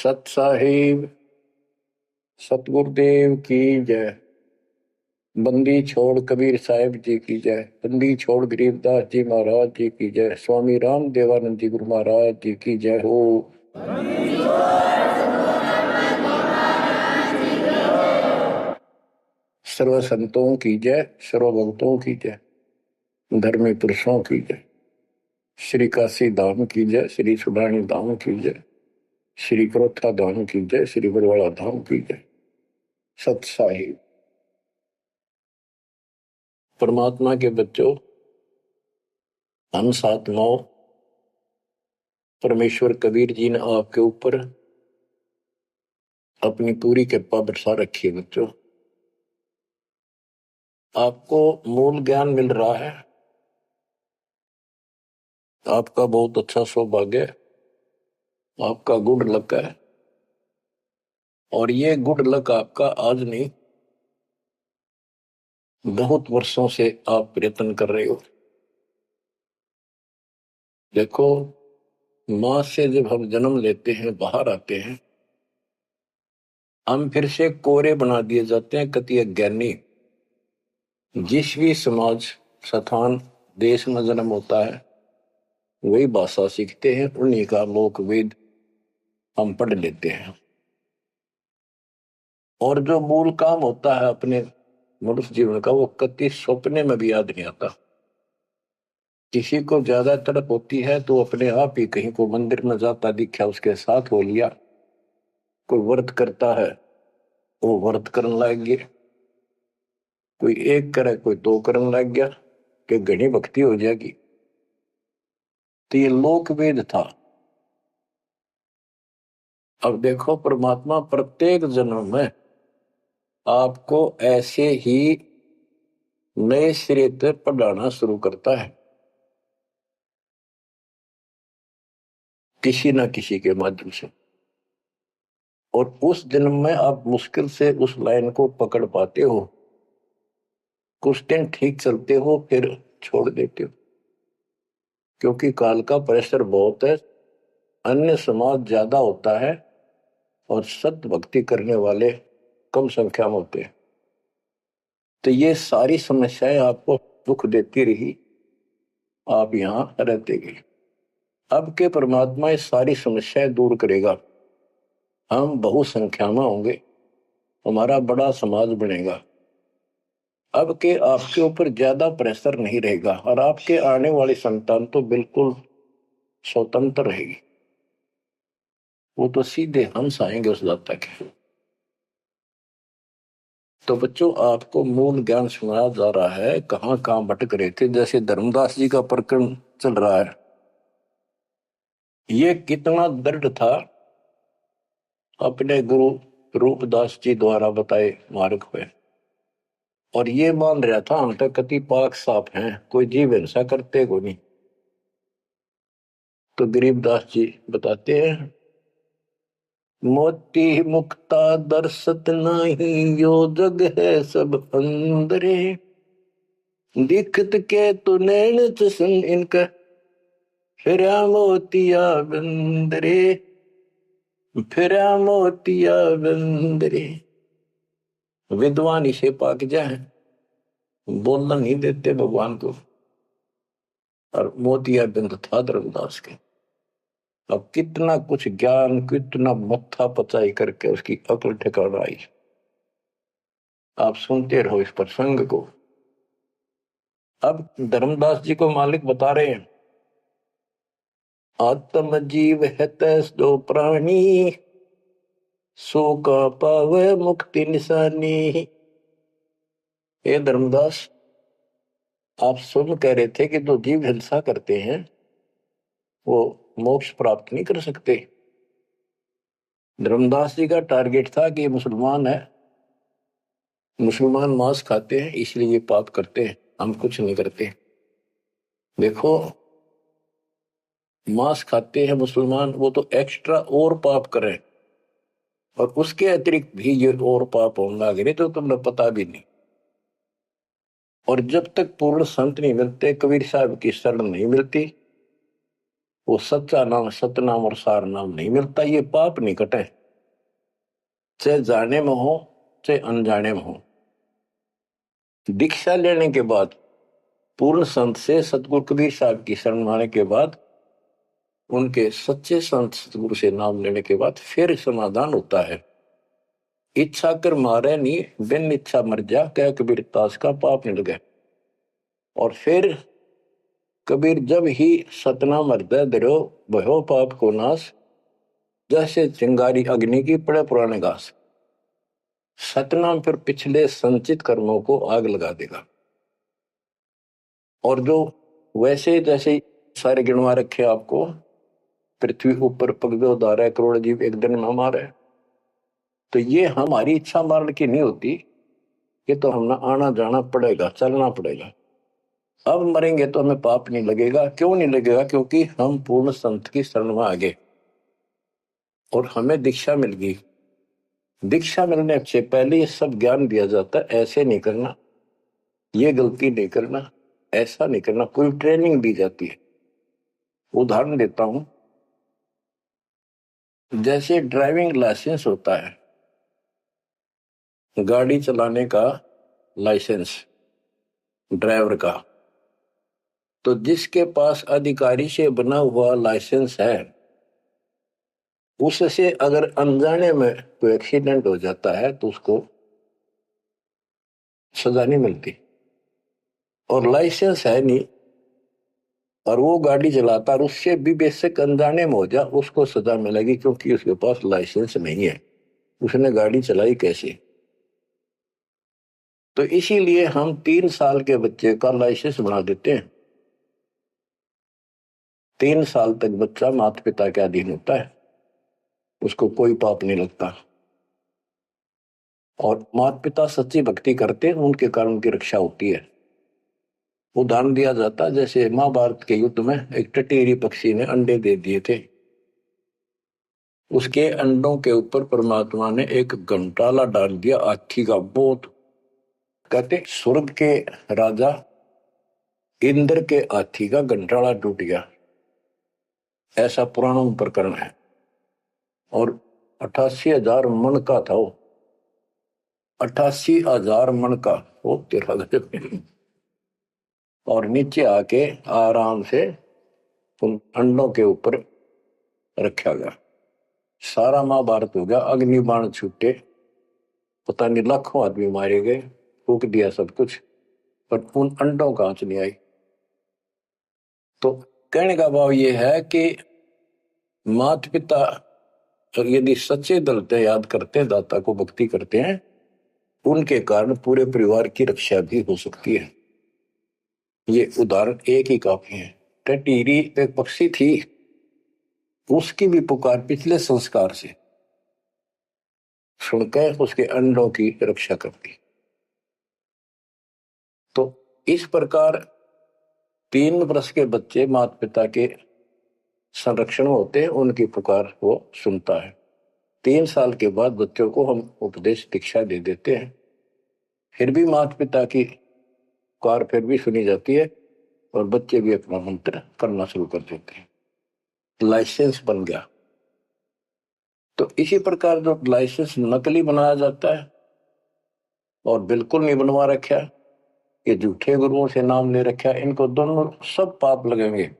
सत साहिब सतगुरुदेव की जय। बंदी छोड़ कबीर साहिब जी की जय। बंदी छोड़ गरीबदास जी महाराज जी की जय। स्वामी राम देवानंद जी गुरु महाराज जी की जय हो। सर्व संतों की जय, सर्व भक्तों की जय, धर्मी पुरुषों की जय। श्री काशी धाम की जय, श्री सुडानी धाम की जय, श्री क्रोथा धाम की जय, श्री बरवाड़ा धाम की जय। सत साहिब। परमात्मा के बच्चों, हम सात नौ परमेश्वर कबीर जी ने आपके ऊपर अपनी पूरी कृपा बरसा रखी है। बच्चों, आपको मूल ज्ञान मिल रहा है। आपका बहुत अच्छा सौभाग्य है, आपका गुड लक है। और ये गुड लक आपका आज नहीं, बहुत वर्षों से आप प्रयत्न कर रहे हो। देखो, मां से जब हम जन्म लेते हैं, बाहर आते हैं, हम फिर से कोरे बना दिए जाते हैं। कति अज्ञानी। जिस भी समाज, स्थान, देश में जन्म होता है, वही भाषा सीखते हैं, उन्हीं का लोक वेद हम पढ़ लेते हैं। और जो मूल काम होता है अपने मनुष्य जीवन का, वो कति सपने में भी याद नहीं आता। किसी को ज्यादा तड़प होती है तो अपने आप ही कहीं को मंदिर में जाता दिखा, उसके साथ हो लिया। कोई व्रत करता है, वो व्रत करने लग गया। कोई एक करे, कोई दो करने लग गया कि घनी भक्ति हो जाएगी। तो ये लोक वेद था। अब देखो, परमात्मा प्रत्येक जन्म में आपको ऐसे ही नए सिरे से पढ़ाना शुरू करता है, किसी न किसी के माध्यम से। और उस जन्म में आप मुश्किल से उस लाइन को पकड़ पाते हो। कुछ दिन ठीक चलते हो, फिर छोड़ देते हो, क्योंकि काल का प्रेशर बहुत है। अन्य समाज ज्यादा होता है और सत्य भक्ति करने वाले कम संख्या में होते हैं। तो ये सारी समस्याएं आपको दुख देती रही, आप यहां रहते गए। अब के परमात्मा ये सारी समस्याएं दूर करेगा। हम बहुसंख्या में होंगे, हमारा बड़ा समाज बनेगा। अब के आपके ऊपर ज्यादा प्रेशर नहीं रहेगा, और आपके आने वाली संतान तो बिल्कुल स्वतंत्र रहेगी। वो तो सीधे हंस आएंगे उस दाता के। तो बच्चों, आपको मूल ज्ञान सुनाया जा रहा है। कहां कहां भटक रहे थे। जैसे धर्मदास जी का प्रकरण चल रहा है, ये कितना दृढ़ था अपने गुरु रूपदास जी द्वारा बताए मार्ग पे। और ये मान रहा था हम तक कति पाक साफ हैं, कोई जीव हिंसा करते को नहीं। तो गरीबदास जी बताते हैं, मोती मुक्ता दर्शत नाही, यो जग है सब अंदरे। दिखत के तु नैन चसन इनका, फिरा मोतिया बंदरे, फिरा मोतिया बंदरे। विद्वान इसे पाक जाए, बोलना नहीं देते भगवान को। और मोतिया बिंद था धर्मदास के। अब कितना कुछ ज्ञान, कितना मत्था पचाई करके उसकी अकल ठिकाना आई। आप सुनते रहो इस प्रसंग को। अब धर्मदास जी को मालिक बता रहे हैं, आत्म जीव है तैस दो प्राणी, सो का पावे मुक्ति निशानी। ये धर्मदास, आप सुन कह रहे थे कि जो जीव हिंसा करते हैं वो मोक्ष प्राप्त नहीं कर सकते। धर्मदास जी का टारगेट था कि ये मुसलमान है, मुसलमान मांस खाते हैं, इसलिए ये पाप करते हैं, हम कुछ नहीं करते। देखो, मांस खाते हैं मुसलमान, वो तो एक्स्ट्रा और पाप करें, और उसके अतिरिक्त भी ये और पाप होने लगे तो तुमने पता भी नहीं। और जब तक पूर्ण संत नहीं मिलते, कबीर साहब की शरण नहीं मिलती, वो सच्चा नाम, सतनाम और सार नाम नहीं मिलता, ये पाप नहीं कटे, चाहे जाने में हो चाहे अनजाने में हो। दीक्षा लेने के बाद, पूर्ण संत से सतगुरु कबीर साहब की शरण आने के बाद, उनके सच्चे संत सतगुरु से नाम लेने के बाद फिर समाधान होता है। इच्छा कर मारे नहीं, बिन इच्छा मर जा, क्या कबीर दास का पाप नहीं लगे। और फिर कबीर जब ही सतनाम हृदय धरो भयो पाप को नाश, जैसे चिंगारी अग्नि की पड़े पुराने घास। सतनाम फिर पिछले संचित कर्मों को आग लगा देगा। और जो वैसे जैसे सारे गिनवा रखे आपको, पृथ्वी ऊपर पग धारा करोड़ जीव एक दिन में मारे, तो ये हमारी इच्छा मारने की नहीं होती, ये तो हमें आना जाना पड़ेगा, चलना पड़ेगा। अब मरेंगे तो हमें पाप नहीं लगेगा। क्यों नहीं लगेगा? क्योंकि हम पूर्ण संत की शरण में आ गए और हमें दीक्षा मिल गई। दीक्षा मिलने से पहले ये सब ज्ञान दिया जाता है, ऐसे नहीं करना, ये गलती नहीं करना, ऐसा नहीं करना, कोई ट्रेनिंग दी जाती है। उदाहरण देता हूं, जैसे ड्राइविंग लाइसेंस होता है, गाड़ी चलाने का लाइसेंस ड्राइवर का, तो जिसके पास अधिकारी से बना हुआ लाइसेंस है, उससे अगर अनजाने में कोई एक्सीडेंट हो जाता है तो उसको सजा नहीं मिलती। और लाइसेंस है नहीं और वो गाड़ी चलाता और उससे भी बेशक अनजाने में हो जा, उसको सजा मिलेगी, क्योंकि उसके पास लाइसेंस नहीं है, उसने गाड़ी चलाई कैसे। तो इसीलिए हम 3 साल के बच्चे का लाइसेंस बना देते हैं। 3 साल तक बच्चा माता पिता के अधीन होता है, उसको कोई पाप नहीं लगता। और माता पिता सच्ची भक्ति करते हैं, उनके कारण उनकी रक्षा होती है। उदाहरण दिया जाता है, जैसे महाभारत के युद्ध में एक टटीरी पक्षी ने अंडे दे दिए थे, उसके अंडों के ऊपर परमात्मा ने एक घंटाला डाल दिया हाथी का। बहुत कहते स्वर्ग के राजा इंद्र के हाथी का घंटाला टूट गया, ऐसा पुराणों में प्रकरण है। और 88,000 मन का था वो, 88,000 मन का वो, तेरा गजब। और नीचे आके आराम से उन अंडों के ऊपर रखा गया। सारा महाभारत हो गया, अग्निबाण छूटे, पता नहीं लाखों आदमी मारे गए, फूक दिया सब कुछ, पर उन अंडों का आंच नहीं आई। तो कहने का भाव ये है कि माता पिता यदि सच्चे दिल से याद करते हैं, दाता को भक्ति करते हैं, उनके कारण पूरे परिवार की रक्षा भी हो सकती है। ये उदाहरण एक ही काफी है। टटीरी एक पक्षी थी, उसकी भी पुकार पिछले संस्कार से सुनकर उसके अंडों की रक्षा करती। तो इस प्रकार 3 वर्ष के बच्चे माता पिता के संरक्षण होते हैं, उनकी पुकार वो सुनता है। 3 साल के बाद बच्चों को हम उपदेश दीक्षा दे देते हैं, फिर भी माता पिता की पुकार फिर भी सुनी जाती है और बच्चे भी अपना मंत्र करना शुरू कर देते हैं, लाइसेंस बन गया। तो इसी प्रकार जो लाइसेंस नकली बनाया जाता है और बिल्कुल नहीं बनवा रखा, ये झूठे गुरुओं से नाम ले रखा, इनको दोनों सब पाप लगेंगे,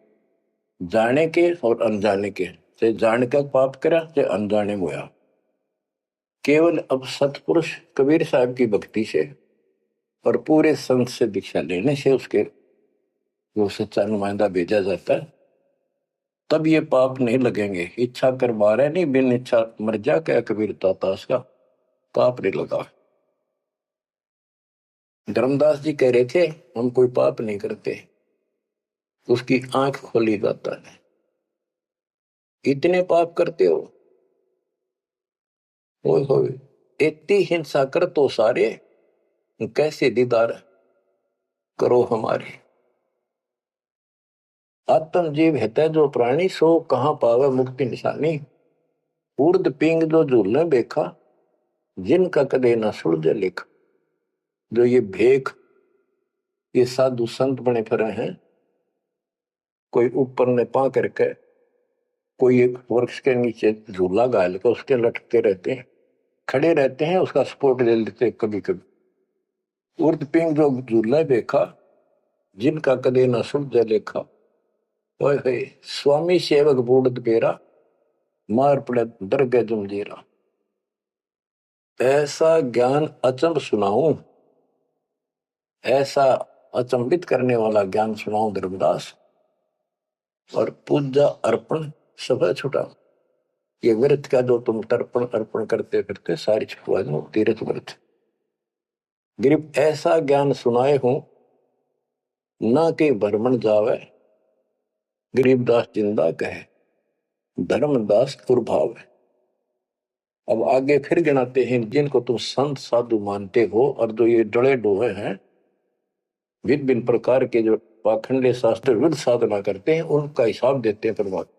जाने के और अनजाने के। चाहे जान का पाप करा चाहे अनजाने में हुआ। केवल अब सतपुरुष कबीर साहब की भक्ति से और पूरे संत से दीक्षा लेने से उसके वो सच्चा नुमाइंदा भेजा जाता है, तब ये पाप नहीं लगेंगे। इच्छा कर मारे नहीं, बिन इच्छा मर जा, क्या कबीर दाता का पाप नहीं लगा। धर्मदास जी कह रहे थे हम कोई पाप नहीं करते, उसकी आंख खोली दाता ने, इतने पाप करते हो, होए इतनी हिंसा कर तो सारे, कैसे दीदार करो हमारे। आत्म जीव है जो प्राणी, सो कहां पावे मुक्ति निशानी। उर्द पिंग जो झूलने बेखा, जिनका कदे न सुलझे लेखा। जो ये भेख, ये साधु संत बने फिरे हैं, कोई ऊपर ने पा करके कोई एक वृक्ष के नीचे झूला गाल के उसके लटकते रहते हैं, खड़े रहते हैं, उसका सपोर्ट ले लेते हैं कभी कभी। उर्द पिंग जो झूला देखा, जिनका कदे न सूझे लेखा। ओए होए, स्वामी सेवक बूढ़ पेरा, मार पड़े दरगह जमजीरा। ऐसा ज्ञान अचंब सुनाऊं, ऐसा अचंबित करने वाला ज्ञान सुनाऊं धर्मदास, और पूजा अर्पण सब छुटा। ये व्रत का जो तुम तर्पण अर्पण करते फिरते सारी छुटवा दो, तीर्थ व्रत। गरीब ऐसा ज्ञान सुनाए हूं, ना कि भ्रमण जावे, गरीबदास जिंदा कहे, धर्मदास दुर्भाव है। अब आगे फिर गिनाते हैं, जिनको तुम संत साधु मानते हो और जो ये डले डोहे हैं, भिन्न भिन्न प्रकार के जो पाखंडे शास्त्र विरुद्ध साधना करते हैं, उनका हिसाब देते हैं परमात्मा।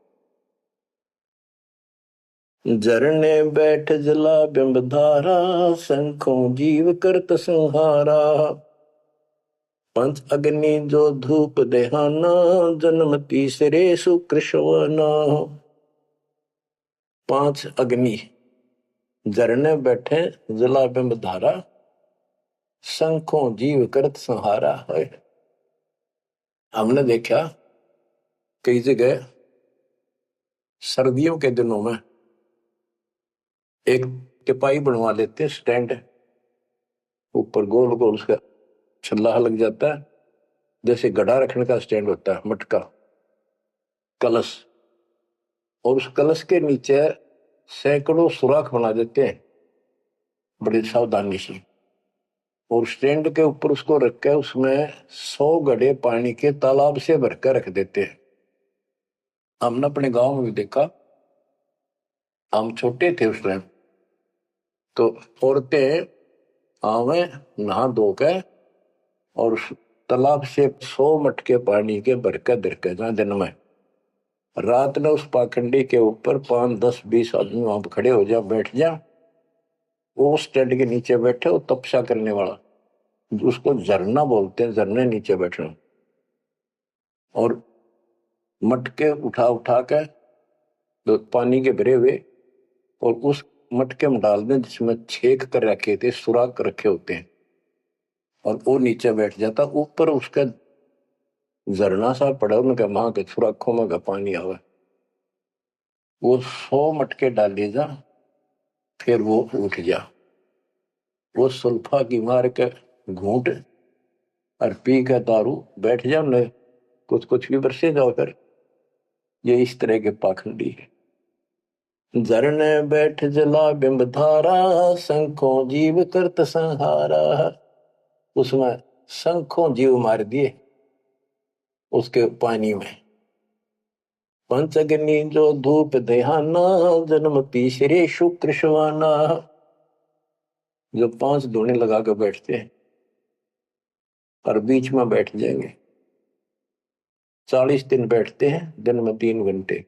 झरने बैठ जला बिंब धारा, शंखों जीव करत संहारा। पंच अग्नि जो धूप देहाना, जन्म तीसरे सुकृष्णवना। पांच अग्नि झरने बैठे जला बिंब धारा, शंखों जीव करत संहारा है। हमने देखा कई जगह सर्दियों के दिनों में एक टिपाई बनवा लेते हैं, स्टैंड ऊपर गोल गोल उसका छल्ला लग जाता है, जैसे गड्ढा रखने का स्टैंड होता है, मटका कलश, और उस कलश के नीचे सैकड़ों सुराख बना देते हैं बड़ी सावधानी से, और स्टैंड के ऊपर उसको रख के उसमें 100 घड़े पानी के तालाब से भरकर रख देते हैं। हमने अपने गांव में भी देखा, हम छोटे थे उस टाइम, तो औरतें आवे नहा धो के और तालाब से 100 मटके पानी के भरकर धरकर जाए दिन में। रात में उस पाखंडी के ऊपर 5, 10, 20 आदमी वहां पर खड़े हो जा, बैठ जा, वो स्टैंड के नीचे बैठे, वो तपस्या करने वाला, उसको झरना बोलते हैं, झरने नीचे बैठना, और मटके उठा उठा के तो पानी के भरे हुए, और उस मटके में डाल दें जिसमें छेक कर रखे थे, सुराख कर रखे होते हैं, और वो नीचे बैठ जाता, ऊपर उसका झरना सा पड़ा, उनका वहां के सुराखों में का पानी आवे, वो 100 मटके डाले जा, फिर वो उठ जा, वो सुल्फा की मार के घूंट और पी के दारू बैठ जा, न कुछ कुछ भी बरसे जाओ। फिर ये इस तरह के पाखंडी है। झरने बैठ जला बिंब धारा, शंखों जीव करत संहारा। उसमें शंखों जीव मार दिए उसके पानी में। पंच अग्नि जो धूप देहाना, जन्म तीसरे शुक्र शवाना। जो 5 धूने लगा कर बैठते हैं और बीच में बैठ जाएंगे, 40 दिन बैठते हैं, दिन में 3 घंटे,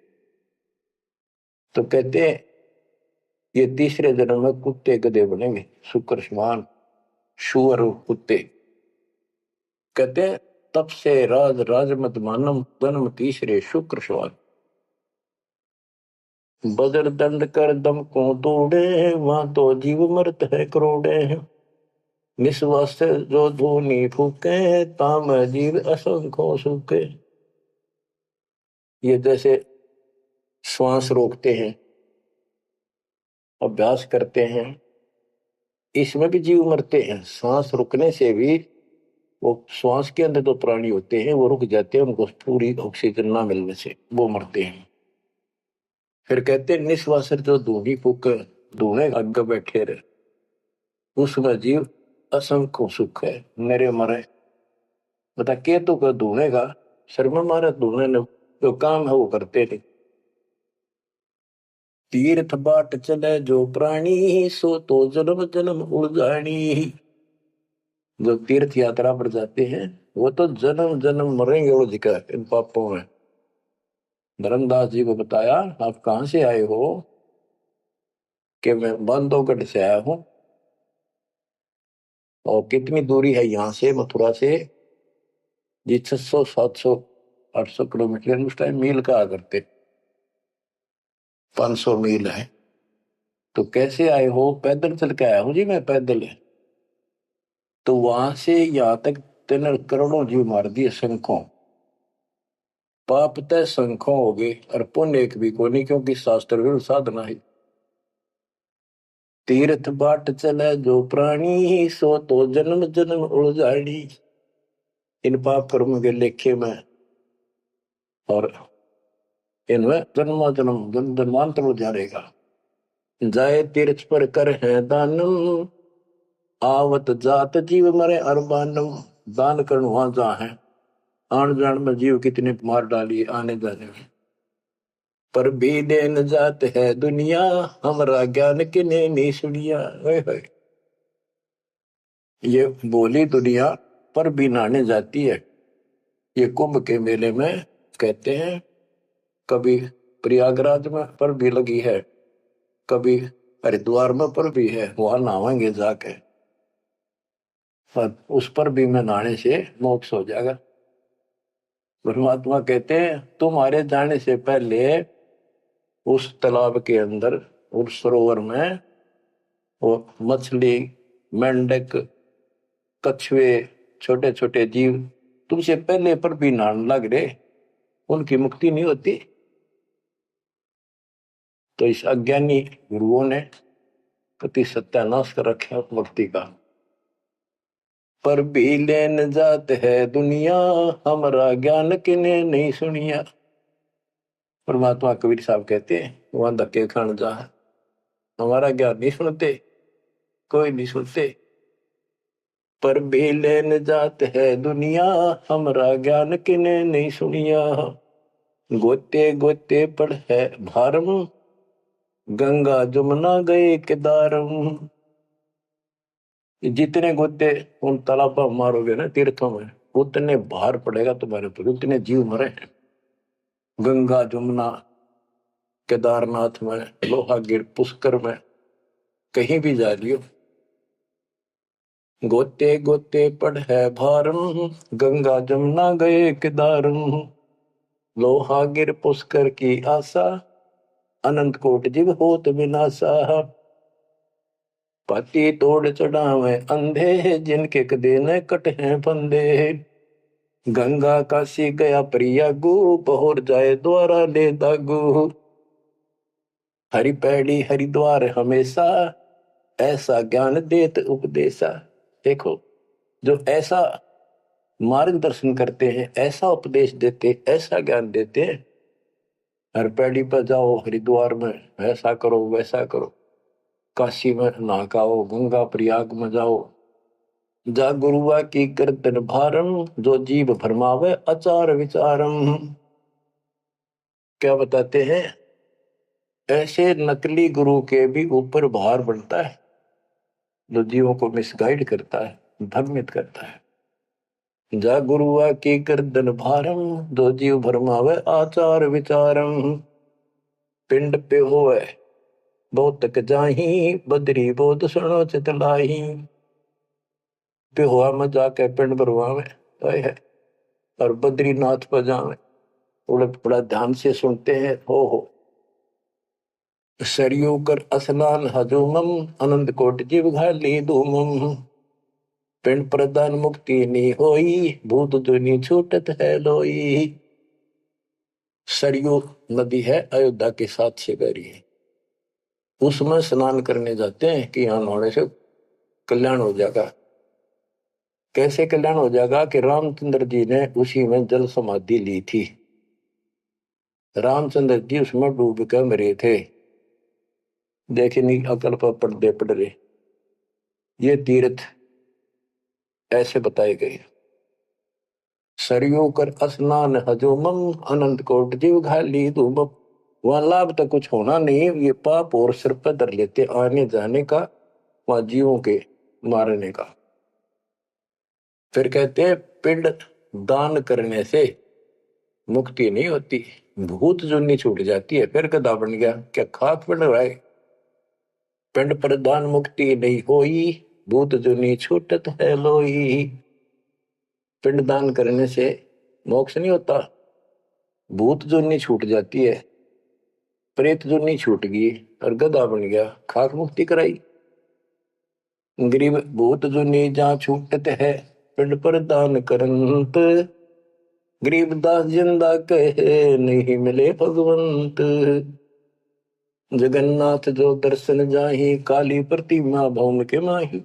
तो कहते हैं ये तीसरे जन्म में कुत्ते गधे बनेंगे, शुक्र समान शुअर कुत्ते। कहते हैं तब से राज राज मत मानम, जन्म तीसरे शुक्र समान। बजर दंड कर दम को तोड़े, वहां तो जीव मरत है करोड़े। निस्वास जो धूनी फूके, ताम जीव असंख्यों सूखे। ये जैसे श्वास रोकते हैं, अभ्यास करते हैं, इसमें भी जीव मरते हैं। सांस रुकने से भी, वो श्वास के अंदर जो प्राणी होते हैं वो रुक जाते हैं, उनको पूरी ऑक्सीजन ना मिलने से वो मरते हैं। फिर कहते हैं निश्वास जो धूनी फूक, धूने आगे बैठे रहे, उसमें जीव असंख्य सुख है, मेरे मरे। बता के तो कर धूने का सर में मारे, धूने ने जो काम है वो करते थे। तीर्थ बाट चले जो प्राणी, सो तो जन्म जन्म उलझानी। जो तीर्थ यात्रा पर जाते हैं वो तो जन्म जन्म मरेंगे उलझ कर इन पापों में। धर्मदास जी को बताया, आप कहां से आए हो? कि मैं बांधवगढ़ से आया हूं। और कितनी दूरी है यहां से, मथुरा से? जी 600, 700, 800 किलोमीटर उस टाइम मील कहा करते। 500 मील है। तो कैसे आए हो? पैदल चल के आया हूं जी मैं, पैदल। तो वहां से यहां तक 3 करोड़ों जीव मार दिए शंखों। पाप तय शंखों हो गए और पुण्य एक भी को नहीं, क्योंकि शास्त्र विरुद्ध साधना है। तीर्थ बाट चले जो प्राणी, सो तो जन्म जन्म उलझाड़ी। इन पाप कर्म के लेखे में और इनमें जन्म जन्म जन्मांतर उलझा रहेगा। जाए तीर्थ पर कर है दानम, आवत जात जीव मरे अरबानम। दान करण वहां जहाँ है, आन जान में जीव कितने मार डालिए आने जाने में। पर भी देन जात है दुनिया, हमरा ज्ञान किने नहीं सुनिया। ये बोली दुनिया पर भी नहाने जाती है। ये कुंभ के मेले में कहते हैं, कभी प्रयागराज में पर भी लगी है, कभी हरिद्वार में पर भी है, वहां नहावेंगे जाके। पर उस पर भी में नहाने से मोक्ष हो जाएगा। परमात्मा कहते हैं तुम्हारे जाने से पहले उस तालाब के अंदर, उस सरोवर में, वो मछली, मेंढक, कछुए, छोटे छोटे जीव तुमसे पहले पर भी नहाने लग रहे, उनकी मुक्ति नहीं होती। तो इस अज्ञानी गुरुओं ने कति सत्यानाश कर रखा भक्ति का। पर भी लेन जात है दुनिया, हमारा ज्ञान किने नहीं सुनिया। परमात्मा कबीर साहब कहते हैं वहां धक्के खान जा, हमारा ज्ञान नहीं सुनते, कोई नहीं सुनते। पर भी लेन जात है दुनिया, हमारा ज्ञान किने नहीं सुनिया। गोते गोते पड़ है भारम, गंगा जमुना गए केदारम। जितने गोते उन तालाबों मारोगे ना तीर्थों में, उतने भार पड़ेगा तुम्हारे ऊपर, उतने जीव मरे हैं। गंगा जमुना, केदारनाथ में, लोहागिर, पुष्कर में, कहीं भी जा लियो। गोते गोते पड़ है भारम, गंगा जमुना गए केदारम। लोहागिर पुष्कर की आशा, अनंत कोट जीव होत विनाशा। पाती तोड़ चढ़ावे अंधे, जिनके कदे न कट हैं फंदे। गंगा काशी गया प्रयागु, पहुर जाए द्वारा ले दागु। हरि पैड़ी हरिद्वार हमेशा, ऐसा ज्ञान देत उपदेशा। देखो, जो ऐसा मार्गदर्शन करते हैं, ऐसा उपदेश देते, ऐसा ज्ञान देते हैं। हर पैड़ी पर जाओ, हरिद्वार में ऐसा करो वैसा करो, काशी में नहाओ, गंगा प्रयाग में जाओ। जा गुरुआ की गर्दन भारम, जो जीव भरमावे अचार विचारम। क्या बताते हैं? ऐसे नकली गुरु के भी ऊपर भार बढ़ता है, जो जीवों को मिसगाइड करता है, भ्रमित करता है। जा गुरुआ की गर्दन भारम, जो जीव भरमावे आचार विचारम। पिंड पे होवे बहुत तक जाही, बदरी बोध सुनो चितलाई। पे हुआ में जाके पिंड भरवावे है, और बद्रीनाथ पर जावे, थोड़ा बड़ा ध्यान से सुनते हैं। हो सरयू कर स्नान हजूमम, अनंत कोट जीव घाली धूमम। पिंड प्रदान मुक्ति नी होई, भूत दुनी छूटत है लोई। सरयू नदी है अयोध्या के साथ से गहरी है, उसमें स्नान करने जाते हैं कि यहाँ नहाने से कल्याण हो जाएगा। कैसे कल्याण हो जाएगा? कि रामचंद्र जी ने उसी में जल समाधि ली थी। रामचंद्र जी उसमें डूब कर मरे थे। देखे नहीं, अकल पर पर्दे पड़ रहे। ये तीर्थ ऐसे बताए गए। सरयू कर स्नान हजूमम, अनंत कोट जीव घाली धूमम। वहां लाभ तो कुछ होना नहीं, ये पाप और सिर पर धर लेते आने जाने का, वहां जीवों के मारने का। फिर कहते हैं पिंड दान करने से मुक्ति नहीं होती, भूत जुन्नी छूट जाती है। फिर गधा बन गया, क्या खाक पड़ रहा है? पिंड प्रदान मुक्ति नहीं होई, भूत जुनी छूटत है लोई। पिंड दान करने से मोक्ष नहीं होता, भूत जुनी छूट जाती है। प्रेत जुनी छूट गई और गधा बन गया, खाक मुक्ति कराई। गरीब भूत जुनी जहाँ छूटत है, पिंड पर दान करंत। गरीबदास जिंदा कहे, नहीं मिले भगवंत। जगन्नाथ जो दर्शन जाहि, काली प्रतिमा भौम के माही।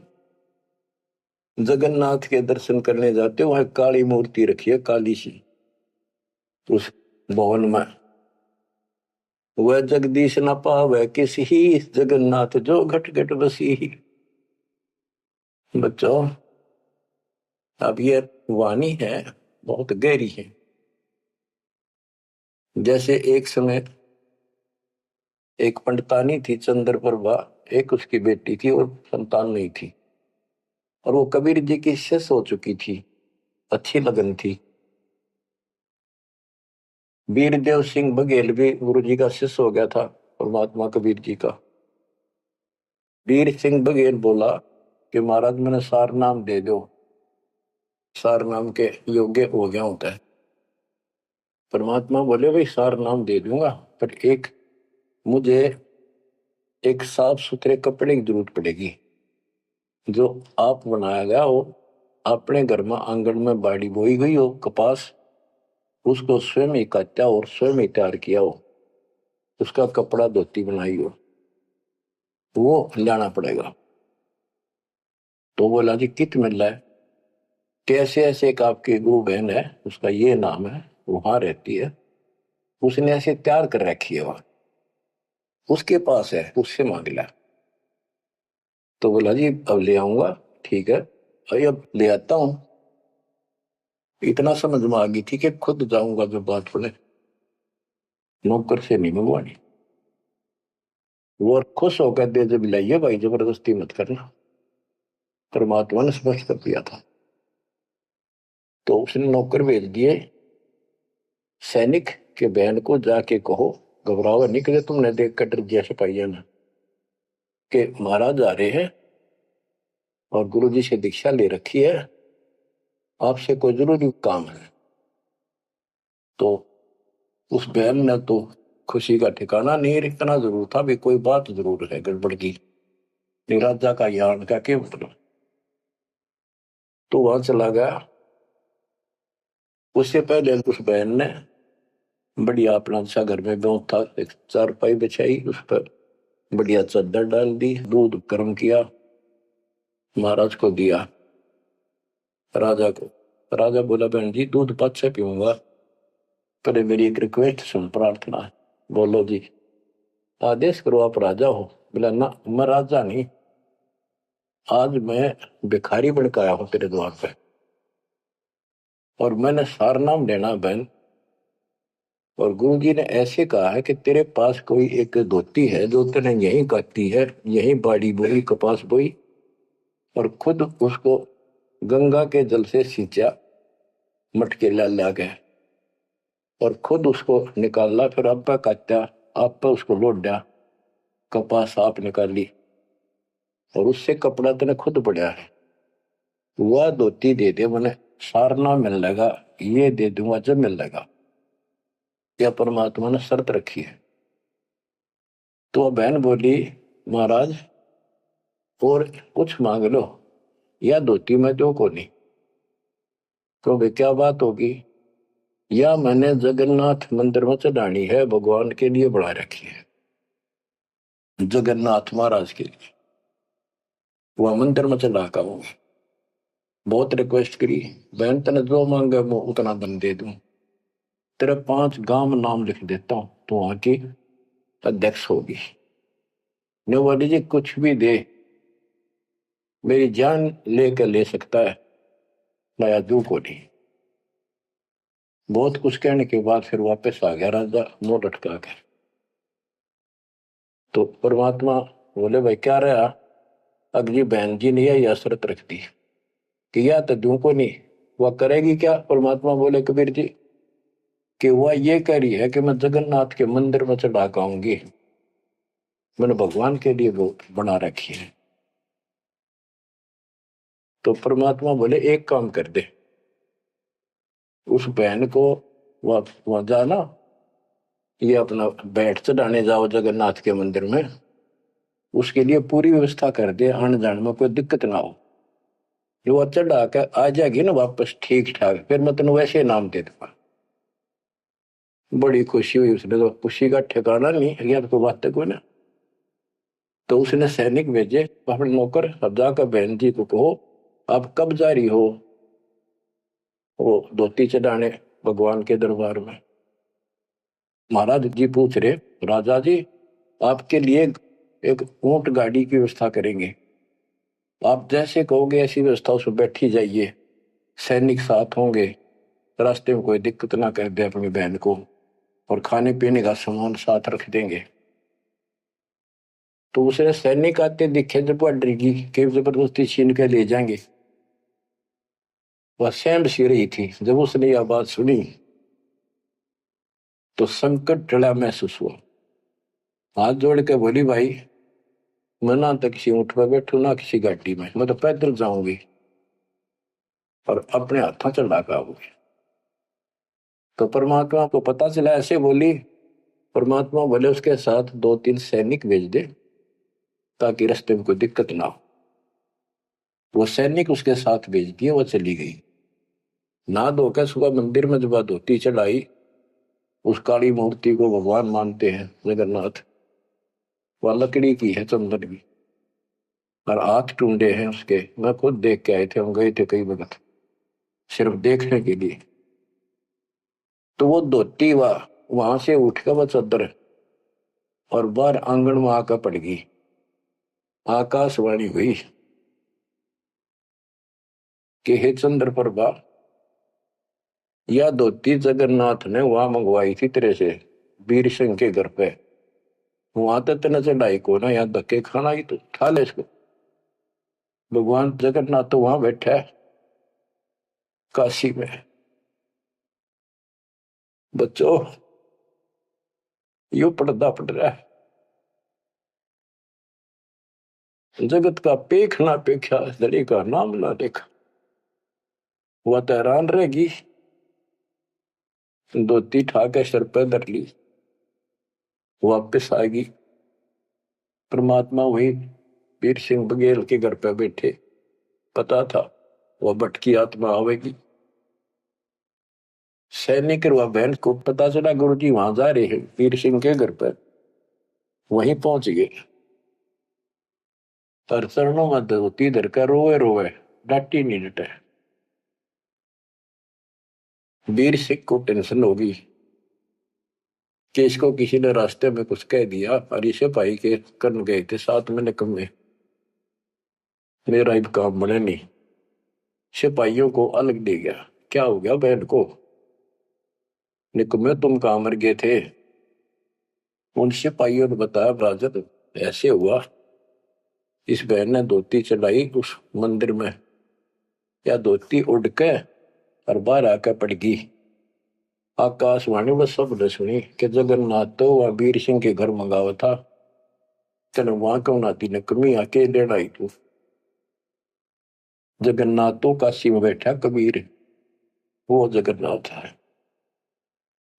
जगन्नाथ के दर्शन करने जाते हो, वहां काली मूर्ति रखी है, काली सी उस भवन में। वह जगदीश न पावे किसी, जगन्नाथ जो घट घट बसी। बच्चों, अब ये वाणी है बहुत गहरी है। जैसे एक समय एक पंडितानी थी चंद्रप्रभा, एक उसकी बेटी थी और संतान नहीं थी, और वो कबीर जी की शिष्य हो चुकी थी, अच्छी लगन थी। वीरदेव सिंह बघेल भी गुरु जी का शिष्य हो गया था, परमात्मा कबीर जी का। वीर सिंह बघेल बोला कि महाराज मैंने सार नाम दे दो, सार नाम के योग्य हो गया होता है। परमात्मा बोले भाई सार नाम दे दूंगा, पर एक मुझे एक साफ सुथरे कपड़े की जरूरत पड़ेगी, जो आप बनाया गया हो, अपने घर में आंगन में बाड़ी बोई गई हो कपास, उसको स्वयं ही काटा और स्वयं ही तैयार किया हो, उसका कपड़ा धोती बनाई हो, वो लाना पड़ेगा। तो बोला जी कित मिल रहा है? कैसे ऐसे एक आपकी गुरु बहन है, उसका ये नाम है, वहां रहती है, उसने ऐसे तैयार कर रखी है, वहां उसके पास है, उससे मांग ला। तो बोला जी अब ले आऊंगा, ठीक है भाई अब ले आता हूं। इतना समझ में आ गई थी कि खुद जाऊंगा जो बात बोले, नौकर से नहीं मंगवानी। वो खुश होकर दे जब लाइए भाई, जबरदस्ती मत करना, परमात्मा ने स्पष्ट कर दिया था। तो उसने नौकर भेज दिए, सैनिक के बहन को जाके कहो, घबराओ निकले, तुमने देख कर डर दिया सिपाहिया ने कि महाराज आ रहे हैं और गुरु जी से दीक्षा ले रखी है, आपसे कोई जरूरी काम है। तो उस बहन ने तो खुशी का ठिकाना नहीं, इतना जरूर था भी कोई बात जरूर है गड़बड़ की, निराजा का यान का क्या मतलब। तो वहां चला गया। उससे पहले उस बहन ने बढ़िया अपना सा घर में ब्यों था, एक चारपाई बिछाई, उस पर बढ़िया चादर डाल दी, दूध गर्म किया, महाराज को दिया, राजा को। राजा बोला बहन जी दूध पद से पीऊंगा, पहले मेरी एक रिक्वेस्ट सुन, प्रार्थना है। बोलो जी। आदेश करो, आप राजा हो। बोला ना मैं राजा नहीं, आज मैं भिखारी बन के आया हूं तेरे द्वार पे, और मैंने सार नाम लेना बहन, और गुरु जी ने ऐसे कहा है कि तेरे पास कोई एक धोती है जो तेने यहीं काटी है, यहीं बाड़ी बोई, कपास बोई, और खुद उसको गंगा के जल से सींचा, मटके ला के, और खुद उसको निकाला, फिर अब्बा काटा, आप पे उसको लौट दिया, कपास आप निकाली, और उससे कपड़ा तेने खुद बढ़िया है, वह धोती दे दे, मैंने सारना मिल लगा, ये दे दूंगा जब मिल लगा। यह परमात्मा ने शर्त रखी है। तो बहन बोली महाराज और कुछ मांग लो, या धोती में दो को नहीं। तो वे क्या बात होगी? या मैंने जगन्नाथ मंदिर में चढ़ानी है, भगवान के लिए बढ़ा रखी है, जगन्नाथ महाराज के लिए, वह मंदिर में चढ़ा का हूँ। बहुत रिक्वेस्ट करी, बहन तने जो मांगे वो उतना दम दे दूं, तेरे 5 गांव में नाम लिख देता हूं, तो वहां की अध्यक्ष होगी। न्यू जी कुछ भी दे, मेरी जान लेकर ले सकता है, नया जू को नहीं। बहुत कुछ कहने के बाद फिर वापस आ गया राजा, मुंह लटका कर। तो परमात्मा बोले भाई क्या रहा? अगली बहन जी ने यह शर्त रख दी कि या तो दू को नहीं, वह करेगी क्या? परमात्मा बोले कबीर जी कि वह ये कह रही है कि मैं जगन्नाथ के मंदिर में चढ़ा के आऊंगी, मैंने भगवान के लिए वो बना रखी है। तो परमात्मा बोले एक काम कर दे, उस बहन को वहां जाना ये अपना बैठ चढ़ाने जाओ जगन्नाथ के मंदिर में, उसके लिए पूरी व्यवस्था कर दे, आने जाने में कोई दिक्कत ना हो। जो वो चढ़ा कर आ जाएगी ना वापस ठीक ठाक, फिर मैं तेन वैसे नाम दे दूंगा। बड़ी खुशी हुई उसने, तो खुशी का ठिकाना नहीं, यार तो बात कोई ना। तो उसने सैनिक भेजे अपने नौकर, अब जाकर बहन जी को कहो आप कब जा रही हो वो धोती चढ़ाने भगवान के दरबार में। महाराज जी पूछ रहे, राजा जी आपके लिए एक ऊंट गाड़ी की व्यवस्था करेंगे, आप जैसे कहोगे ऐसी व्यवस्था उसमें बैठी जाइए, सैनिक साथ होंगे, रास्ते में कोई दिक्कत ना कर दे अपनी बहन को, और खाने पीने का सामान साथ रख देंगे। तो उसे सैनिक आते दिखे जब वह डरेगी कि जबरदस्ती छीन के ले जाएंगे। वह सहम सी रही थी, जब उसने यह बात सुनी तो संकट टला महसूस हुआ। हाथ जोड़ के बोली, भाई मैं ना तो किसी ऊंट पर बैठू ना किसी गाड़ी में, मैं तो पैदल जाऊंगी और अपने हाथों चढ़ा के आऊंगी। तो परमात्मा को पता चला, ऐसे बोली। परमात्मा बोले उसके साथ 2-3 सैनिक भेज दे ताकि रास्ते में कोई दिक्कत ना हो। वो सैनिक उसके साथ भेज दिए, वो चली गई। ना धोकर सुबह मंदिर में जब धोती चढ़ाई, उस काली मूर्ति को भगवान मानते हैं जगन्नाथ, वह लकड़ी की है, चंदन की, और हाथ टूंडे हैं उसके। मैं खुद देख के आए थे, हम गए थे कई वक्त सिर्फ देखने के लिए। तो वो धोती वहां से उठ कर वो चद्दर और बाहर आंगन में आकर पड़ गई। आकाशवाणी हुई कि हे चंद्र प्रभा, यह धोती जगन्नाथ ने वहां मंगवाई थी तेरे से, वीर सिंह के घर पे। वहां तो तेने चढ़ाई को ना, यहाँ धक्के खाना ही, तो उठा ले इसको। भगवान जगन्नाथ तो वहां बैठा है काशी में। बच्चों यो पर्दा पड़ रहा है, जगत का पेख ना पेखा, धड़ी का नाम ना देखा। वह तो हैरान रहेगी, धोती ठाके सर पे धर ली, वापिस आएगी। परमात्मा वही वीर सिंह बघेल के घर पे बैठे, पता था वह भटकी आत्मा आवेगी। सैनिक और वह बहन को पता चला गुरु जी वहां जा रहे हैं वीर सिंह के घर पर, वहीं पहुंच गए। पर चरणों में धोती धरकर रोए रोए, डांटी नहीं डटे। वीर सिंह को टेंशन होगी कि इसको किसी ने रास्ते में कुछ कह दिया, और इसे भाई के करन गए थे साथ में निकम्मे, मेरा ही काम बने नहीं। सिपाहियों को अलग दे गया, क्या हो गया बहन को, निकम्मे तुम कहां मर गए थे। उन सिपाहियों ने बताया, राजन ऐसे हुआ, इस बहन ने धोती चढ़ाई उस मंदिर में, या धोती उड़ के और बाहर आकर पड़ गई। आकाशवाणी में सब ने सुनी कि जगन्नाथ तो वह वीर सिंह के घर मंगावा था, तेने वहां क्यों नाती ने कमी आके लेना आई तू। जगन्नाथ तो काशी में बैठा कबीर, वो जगन्नाथ है।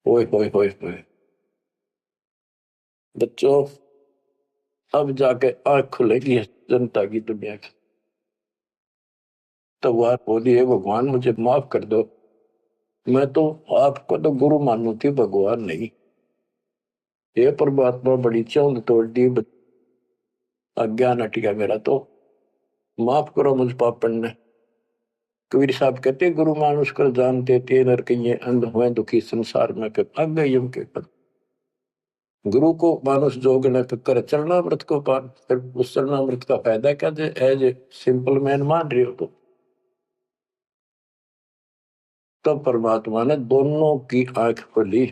ओए होए होए होए। बच्चों अब जाके आंख खुलेगी जनता की, दुनिया की। तो वह बोली, है भगवान मुझे माफ कर दो, मैं तो आपको तो गुरु मानू थी, भगवान नहीं। ये परमात्मा बड़ी चौंध तोड़ दी, अज्ञान हट गया मेरा, तो माफ करो मुझ पापन ने। कबीर साहब कहते, गुरु मानुष कर जानते ते नर कहिए, अंध हुए दुखी संसार में फिर अग यम के पद। गुरु को मानुष जोग न कर चरणामृत को पान, फिर उस चरणामृत का फायदा क्या, एज ए सिंपल मैन मान रहे हो तो। तब परमात्मा ने दोनों की आंख खोली,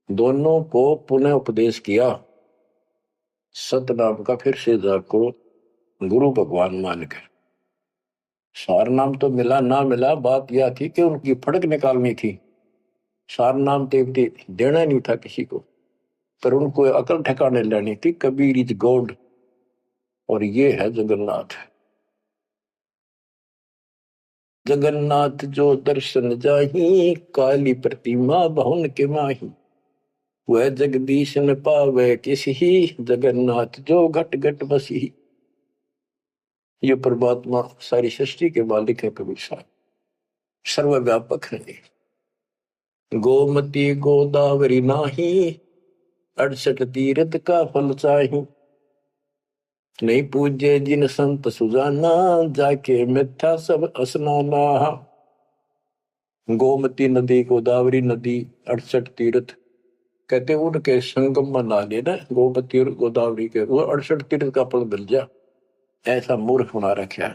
दोनों को पुनः उपदेश किया, सतनाम का फिर से जाको गुरु भगवान मान के। सार नाम तो मिला ना मिला, बात यह थी कि उनकी फड़क निकालनी थी। सार नाम देवती देना नहीं था किसी को, पर उनको अकल ठिकाने लेनी थी। कबीर इज गॉड, और ये है जगन्नाथ। जगन्नाथ जो दर्शन जाही, काली प्रतिमा बहुन के माही। वह जगदीश न पावे किसी, जगन्नाथ जो घट घट बसी। ये परमात्मा सारी सृष्टि के मालिक है कबीर साहब, सर्वव्यापक है। गोमती गोदावरी नाही, 68 तीर्थ का फल चाही। नहीं पूजे जिन संत सुजाना, जाके मिथ्या सब स्नाना। गोमती नदी, गोदावरी नदी, 68 तीर्थ कहते उनके संगम में नहा लेना, गोमती और गोदावरी के, वो 68 तीर्थ का फल मिल जा। ऐसा मूर्ख बना रखा।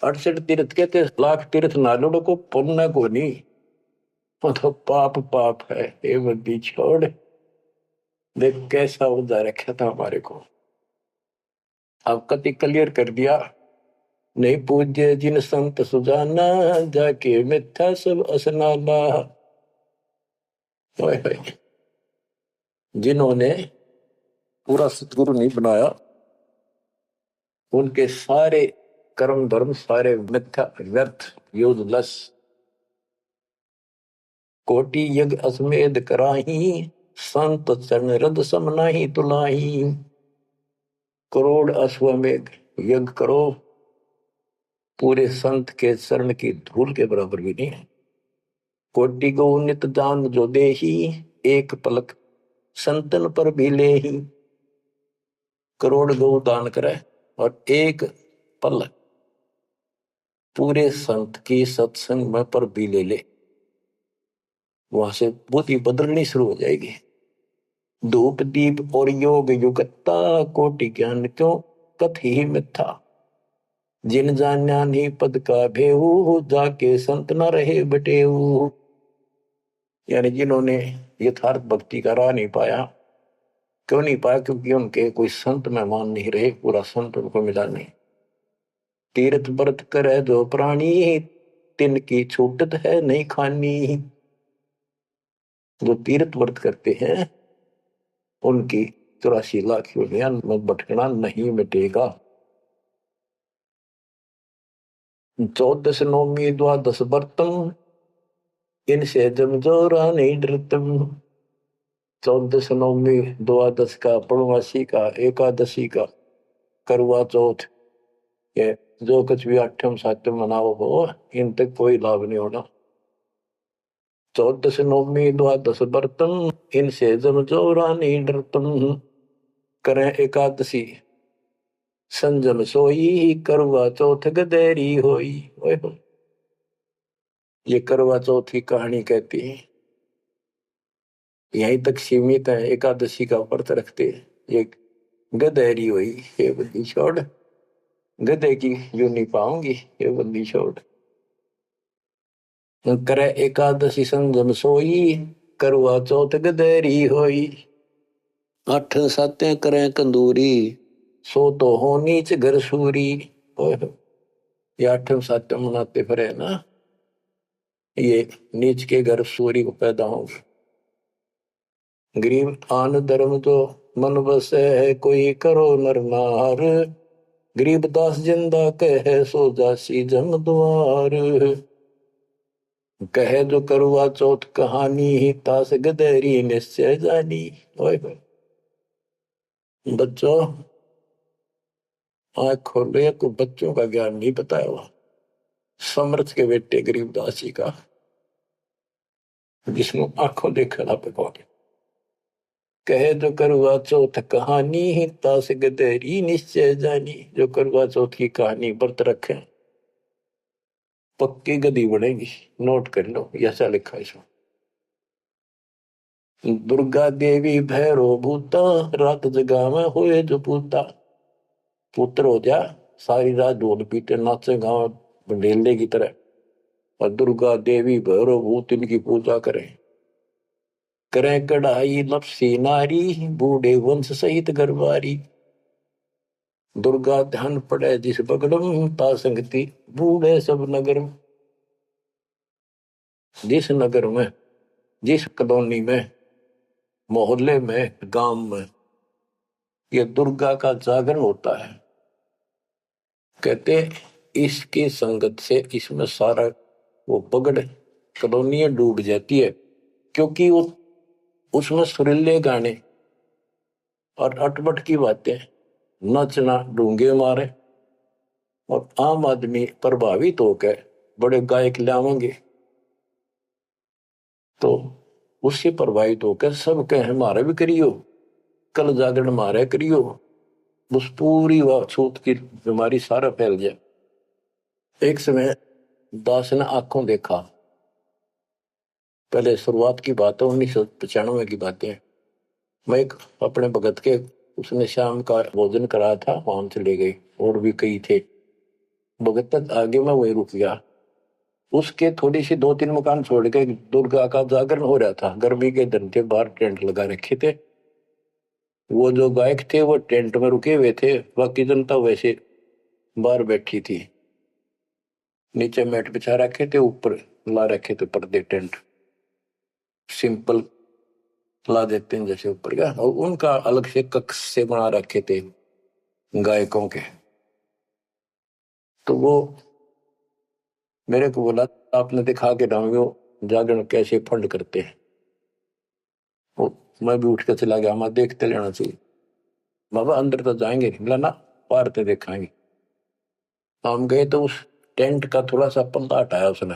68 तीर्थ कहते लाख तीर्थ नालों को पुण्य को नहीं, वो तो पाप पाप है। ये बंदी छोड़, देख कैसा उदा रखा था हमारे को। अब कति क्लियर कर दिया। नहीं पूज्य जिन संत सुजाना, जाके मिथ्या सब स्नाना। जिन्होंने पूरा सतगुरु नहीं बनाया, उनके सारे कर्म धर्म सारे मिथ्या व्यर्थ यूजलेस। कोटि यज्ञ असमेध कराही, संत चरण रद सम नाही तुलाही। करोड़ अश्वमेध यज्ञ करो, पूरे संत के चरण की धूल के बराबर भी नहीं है। कोटि गो नित दान जो देही, एक पलक संतन पर भी ले ही। करोड़ गौ दान करे और एक पलक पूरे संत की सत्संग में पर भी ले ले, वहां से बुद्धि बदलनी शुरू हो जाएगी। धूप दीप और योग युगता, कोटि ज्ञान क्यों कथि मिथ्या। जिन जान्या नहीं पद का भेऊ, जाके संत न रहे बटेऊ। यानी जिन्होंने यथार्थ भक्ति का राह नहीं पाया, क्यों नहीं पाया? क्योंकि उनके कोई संत मेहमान नहीं रहे, पूरा संत उनको मिला नहीं। तीर्थ व्रत करे जो प्राणी, तिनकी छूटत है नहीं खानी। जो तीर्थ व्रत करते हैं उनकी 84 लाख योनियां में भटकना नहीं मिटेगा। 14 नौमी द्वादश व्रतम, इनसे जमजोरा नहीं डरतम। 14 नौमी द्वादश का, पूर्णमासी का, एकादशी का, करवा चौथ, ये जो कुछ भी आठम सातम मनाओ हो, इन तक कोई लाभ नहीं होना। 14 नौमी द्वादश व्रतम, इनसे जमजोरा नहीं डरतम। करें एकादशी संजम सोई, करवा चौथ गदेरी होई। ओए हो, ये करवा चौथ की कहानी कहती है, यहीं तक सीमित है। एकादशी का व्रत रखते ये गदेरी हुई, ये बंदी छोड़, गधे की जो नहीं पाऊंगी, ये बंदी छोड़। करे एकादशी संजम सोई, करवा चौथ गदेरी होई। 8 सातें करें कंदूरी, सो तो हो नीच घर सूरी। ओए हो, ये 8 सातें मनाते फिरे ना, ये नीच के घर सूरी को पैदा होंगे। गरीब आन धर्म तो मन बसे है, कोई करो नर नार। गरीब दास जिंदा कहे, सो जासी जम द्वार। कहे जो करवा चौथ कहानी, ही तास गदेरी निश्चय जानी। ओए होए, बच्चों आँख खोलो, को बच्चों का ज्ञान नहीं बताया हुआ। समर्थ के बेटे गरीबदास जी का, जिसमें आंखों देखा ना पे। कहे जो करवा चौथ कहानी, ही तास गदेरी निश्चय जानी। जो करवा चौथ की कहानी व्रत रखे पक्की गदी बनेगी। नोट कर लो, ऐसा लिखा इसमें। दुर्गा देवी भैरो भूता, रात जगा में होए जो पूता। पुत्र हो जा, सारी रात ढोल पीटे नाचे गाँव बंडेले की तरह, और दुर्गा देवी भैरो भूत इनकी पूजा करें। करें कढ़ाई लपसी नारी, बूढ़े वंश सहित गरबारी। दुर्गा ध्यान पड़े जिस बगड़म, ता संगति बूढ़े सब नगर। जिस नगर में, जिस कॉलोनी में, मोहल्ले में, गांव में ये दुर्गा का जागरण होता है, कहते इसकी संगत से इसमें सारा वो पगड़ कॉलोनियां डूब जाती है। क्योंकि वो उसमें सुरीले गाने और अटपट की बातें, नचना, डूंगे मारे, और आम आदमी प्रभावित होकर बड़े गायक लावेंगे तो उससे प्रभावित होकर सब कहे हमारा भी करियो, कल जागरण मारे करियो, उस पूरी छूत की बीमारी सारा फैल जाए। एक समय दास ने आंखों देखा, पहले शुरुआत की बात है, 1995 की बातें। मैं एक अपने भगत के, उसने शाम का भोजन कराया था, वहां चले गए, और भी कई थे। भगत तक आगे मैं वही रुक गया। उसके थोड़ी सी 2-3 मकान छोड़ के दुर्गा का जागरण हो रहा था। गर्मी के दिन थे, बाहर टेंट लगा रखे थे। वो जो गायक थे वो टेंट में रुके हुए थे, बाकी जनता वैसे बाहर बैठी थी। नीचे मैट बिछा रखे थे, ऊपर ला रखे थे पर्दे, टेंट सिंपल ला देते हैं जैसे ऊपर का, और उनका अलग से कक्ष से बना रखे थे गायकों के। तो वो मेरे को बोला, आपने दिखा के डालो जागरण कैसे फंड करते हैं। वो मैं भी उठ के चला गया, मैं देखते लेना चाहिए। बाबा अंदर तो जाएंगे नहीं, बोला ना, बाहर तो देखाएंगे। हम गए तो उस टेंट का थोड़ा सा पर्दा हटाया उसने।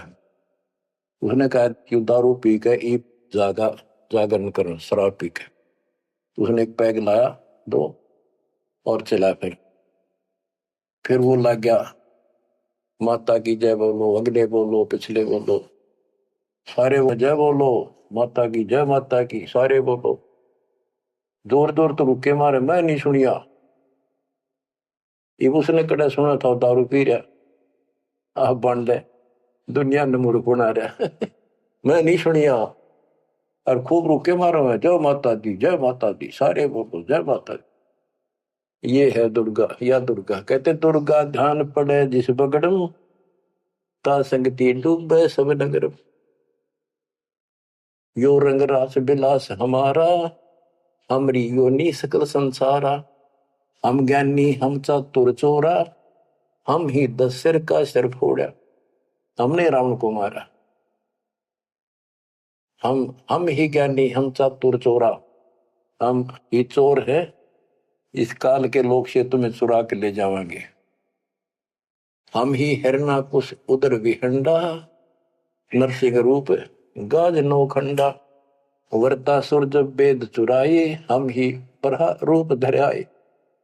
उसने कहा कि दारू पी के जागा जागरण करो, शराब पी के। उसने एक पैग लाया, 2, और चला। फिर वो लग गया, माता की जय बोलो, अगले बोलो, पिछले बोलो, सारे वो जय बोलो, माता की जय, माता की, सारे बोलो। जोर जोर तो रुके मारे, मैं नहीं सुनिया। ये उसने कड़ा सुना था, दारू पी रहा, आप बन दे दुनिया ने मूर्ख बना रहा। मैं नहीं सुनिया, और खूब रुके मारो है, जय माता दी, जय माता दी, सारे बोलो जय माता दी। ये है दुर्गा, या दुर्गा। कहते दुर्गा ध्यान पड़े जिस बगड़म, ता संगति डूबे सब नगर। यो रंग रास बिलास हमारा, हमरी योनि सकल संसारा। हम ज्ञानी हम चातुर चोरा, हम ही 10 सिर का सिर फोड़ा। हमने रावण को मारा। हम ही ज्ञानी हम चातुर चोरा, हम ही चोर है, इस काल के लोग से तुम्हें चुरा के ले जावांगे। हम ही हिरणाकुश उदर विहंडा, नरसिंह रूप गाज नौखंडा। वर्तासुर जब वेद चुराए, हम ही बरहा रूप धराए।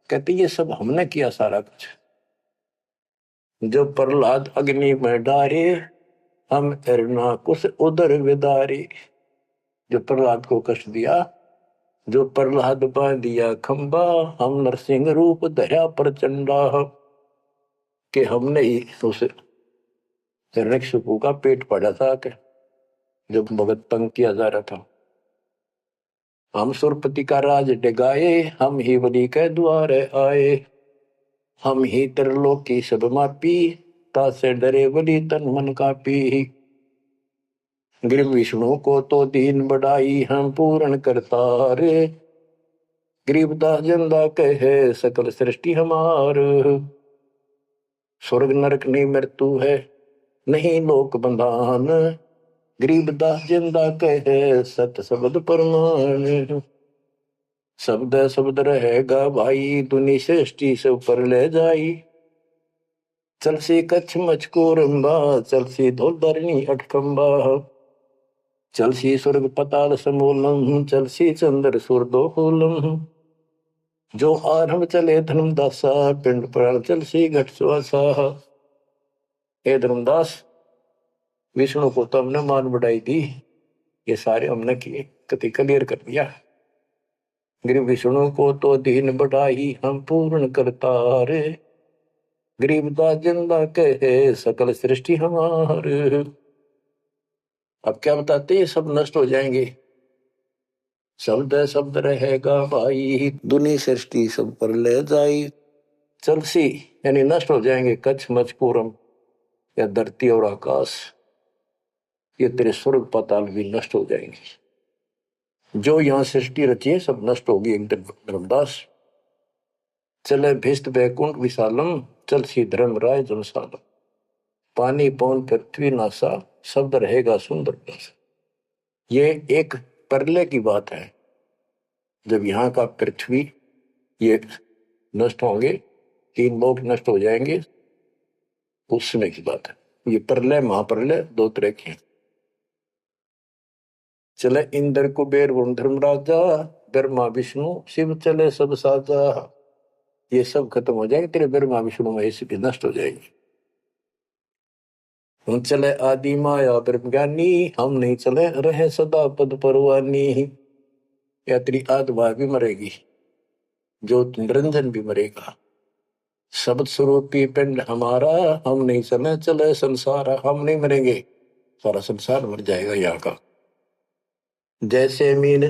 कहते ये सब हमने किया सारा कुछ। जब प्रहलाद अग्नि में डारे, हम हिरणाकुश उदर विदारे। जो प्रहलाद को कष्ट दिया, जो प्रहलाद बांध दिया खंबा, हम नरसिंह रूप धरा प्रचंडा। कि हमने ही उस हिरण्यकशिपु का पेट पड़ा था कि जब भगत तंग किया जा रहा था। हम सुरपति का राज डिगाए, हम ही बलि के द्वार आए। हम ही त्रिलोक की सब मापी, ता से डरे बलि तन मन कापी। गृह विष्णु को तो दीन बढ़ाई, हम पूर्ण करतार। गरीबदास जिंदा कहे सकल सृष्टि हमार। स्वर्ग नरक नहीं मृत्यु है, नहीं लोक बंधान। गरीबदास जिंदा कहे सत शब्द प्रमाण। शब्द शब्द रहेगा भाई, दुनि सृष्टि से ऊपर ले जाई। चल सी कच्छ मचको रंबा, चल सी धोल धरणी अटकंबा। चल सी स्वर्ग पताल समूलम, चल सी चंद्र सूर्दोलम। जो आरंभ चले धर्मदासा, पिंड प्राण चल सी घट सुहासा। हे धर्मदास, विष्णु को तो हमने मान बढ़ाई दी, ये सारे हमने किए, कति क्लियर कर दिया। गिर विष्णु को तो दीन बढ़ाई, हम पूर्ण करतारे। गरीबदास जिंदा कहे सकल सृष्टि हमारे। अब क्या बताते हैं, सब नष्ट हो जाएंगे। शब्द शब्द रहेगा भाई, दुनी सृष्टि सब पर ले जाई। चलसी यानी नष्ट हो जाएंगे, कच्छ मचपूरम या धरती और आकाश, ये तेरे स्वर्ग पाताल भी नष्ट हो जाएंगे। जो यहां सृष्टि रची है सब नष्ट होगी एक दिन। धर्मदास चले भिस्त बैकुंठ विशालम, चल सी धर्म राय जनसालम। पानी पवन पृथ्वी नासा, शब्द रहेगा सुंदर नासा। ये एक प्रलय की बात है, जब यहाँ का पृथ्वी ये नष्ट होंगे, 3 लोक नष्ट हो जाएंगे, उस समय की बात है। ये प्रलय महाप्रलय 2 तरह के हैं। चले इंद्र कुबेर वरुण धर्मराजा, ब्रह्मा विष्णु शिव चले सब साजा। ये सब खत्म हो जाएंगे, तेरे ब्रह्मा विष्णु महेश भी नष्ट हो जाएंगे। हम चले आदि माया ब्रह्म ज्ञानी, हम नहीं चले रहे सदा पद परवानी। या तेरी आत्मा भी मरेगी, जो निरंजन भी मरेगा। शब्द स्वरूपी पिंड हमारा, हम नहीं चले चले संसार। हम नहीं मरेंगे, सारा संसार मर जाएगा यहाँ का। जैसे मीन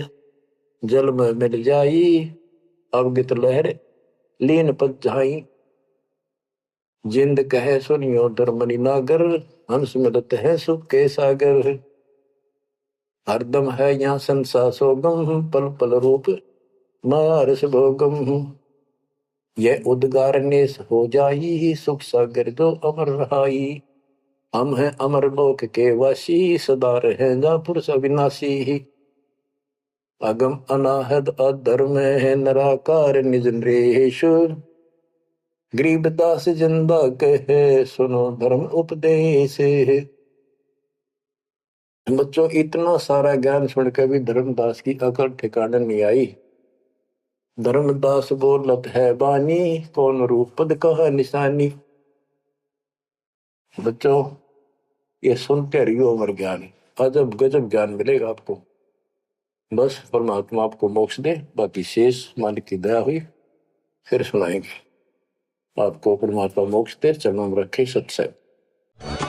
जल में मिल जाई, अवगित लहर लीन पद जाई। जिंद कहे सुनियो धर्मनि नागर, हंस मिलत है सुख के सागर। हरदम है यहाँ संसार सोगम, पल पल रूप माया रस भोगम। यह उद्गार नेस हो जाई, सुख सागर जो अमर रहाई। हम हैं अमर लोक के वासी, सदा रहेगा पुरुष अविनाशी। अगम अनाहद अधर्म है निराकार निज नरेश। गरीबदास जिंदा कहे सुनो धर्म उपदेश। बच्चों, इतना सारा ज्ञान सुनकर भी धर्मदास की अकल ठिकाने नहीं आई। धर्मदास बोलत है बानी, कौन रूप पद कहा निशानी। बच्चों, ये सुनते रहियो अमर ज्ञान, अजब गजब ज्ञान मिलेगा आपको। बस परमात्मा आपको मोक्ष दे, बाकी शेष मालिक की दया हुई फिर सुनाएंगे। आपको परमात्मा मोक्ष दे, चरणों में रखे सत्संग।